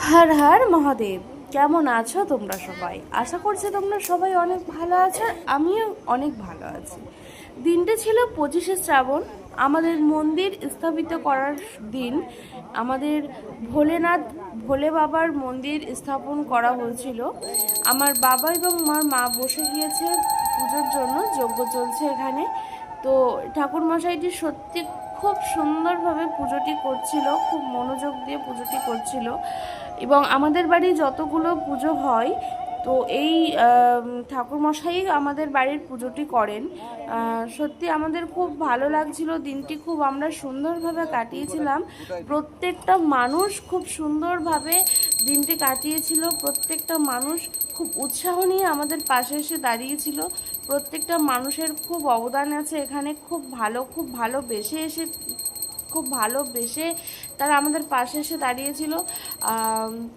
হর হর মহাদেব। কেমন আছো তোমরা সবাই? আশা করছি তোমরা সবাই অনেক ভালো আছো, আমিও অনেক ভালো আছি। দিনটা ছিল 25শে শ্রাবণ, আমাদের মন্দির স্থাপিত করার দিন। আমাদের ভোলেনাথ ভোলে বাবার মন্দির স্থাপন করা হয়েছিল। আমার বাবা এবং আমার মা বসে গিয়েছে পুজোর জন্য, যজ্ঞ চলছে এখানে। তো ঠাকুরমশাইটি সত্যি খুব সুন্দরভাবে পুজোটি করছিল, খুব মনোযোগ দিয়ে পুজোটি করছিল। এবং আমাদের বাড়ি যতগুলো পুজো হয়, তো এই ঠাকুরমশাই আমাদের বাড়ির পুজোটি করেন। সত্যি আমাদের খুব ভালো লাগছিল, দিনটি খুব আমরা সুন্দরভাবে কাটিয়েছিলাম। প্রত্যেকটা মানুষ খুব সুন্দরভাবে দিনটি কাটিয়েছিল, প্রত্যেকটা মানুষ খুব উৎসাহ নিয়ে আমাদের পাশে এসে দাঁড়িয়েছিল। প্রত্যেকটা মানুষের খুব অবদান আছে এখানে, খুব ভালোবেসে খুব ভালোবেসে তারা আমাদের পাশে এসে দাঁড়িয়েছিল।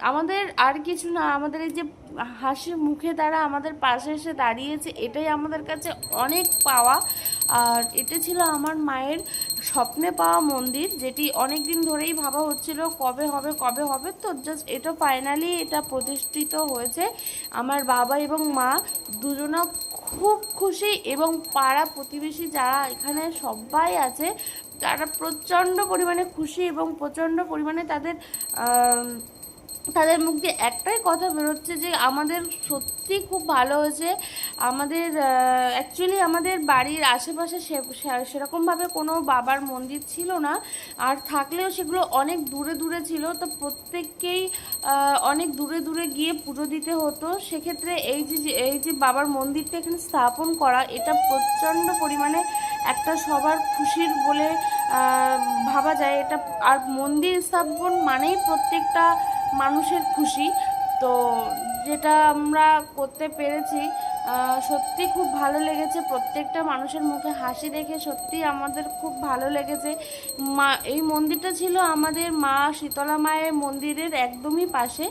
আমাদের আর কিছু না, আমাদের এই যে হাসি মুখে তারা আমাদের পাশে এসে দাঁড়িয়েছে, এটাই আমাদের কাছে অনেক পাওয়া। আর এটা ছিল আমার মায়ের স্বপ্নে পাওয়া মন্দির, যেটি অনেক দিন ধরেই ভাবা হচ্ছিল কবে হবে কবে হবে। তো জাস্ট এটা ফাইনালি এটা প্রতিষ্ঠিত হয়েছে। আমার বাবা এবং মা দুজনা খুব খুশি, এবং পাড়া প্রতিবেশী যারা এখানে সবাই আছে তারা প্রচণ্ড পরিমাণে খুশি, এবং প্রচণ্ড পরিমাণে তাদের মুখ দিয়ে একটাই কথা বেরোচ্ছে যে আমাদের সত্যি খুব ভালো হয়েছে। আমাদের অ্যাকচুয়ালি আমাদের বাড়ির আশেপাশে সেরকমভাবে কোনো বাবার মন্দির ছিল না, আর থাকলেও সেগুলো অনেক দূরে দূরে ছিল। তো প্রত্যেককেই অনেক দূরে দূরে গিয়ে পুজো দিতে হতো। সেক্ষেত্রে এই যে বাবার মন্দিরটা এখানে স্থাপন করা, এটা প্রচণ্ড পরিমাণে একটা সবার খুশির বলে ভাবা যায় এটা। আর মন্দির স্থাপন মানেই প্রত্যেকটা মানুষের খুশি। তো যেটা আমরা করতে পেরেছি, সত্যি খুব ভালো লেগেছে। প্রত্যেকটা মানুষের মুখে হাসি দেখে সত্যি আমাদের খুব ভালো লেগেছে। এই মন্দিরটা ছিল আমাদের মা শীতলা মায়ের মন্দিরের একদমই পাশে।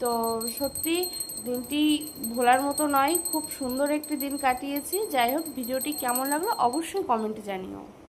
তো সত্যি দিনটি ভোলার মতো নয়, খুব সুন্দর একটি দিন কাটিয়েছি। যাই হোক, ভিডিওটি কেমন লাগলো অবশ্যই কমেন্টে জানিও।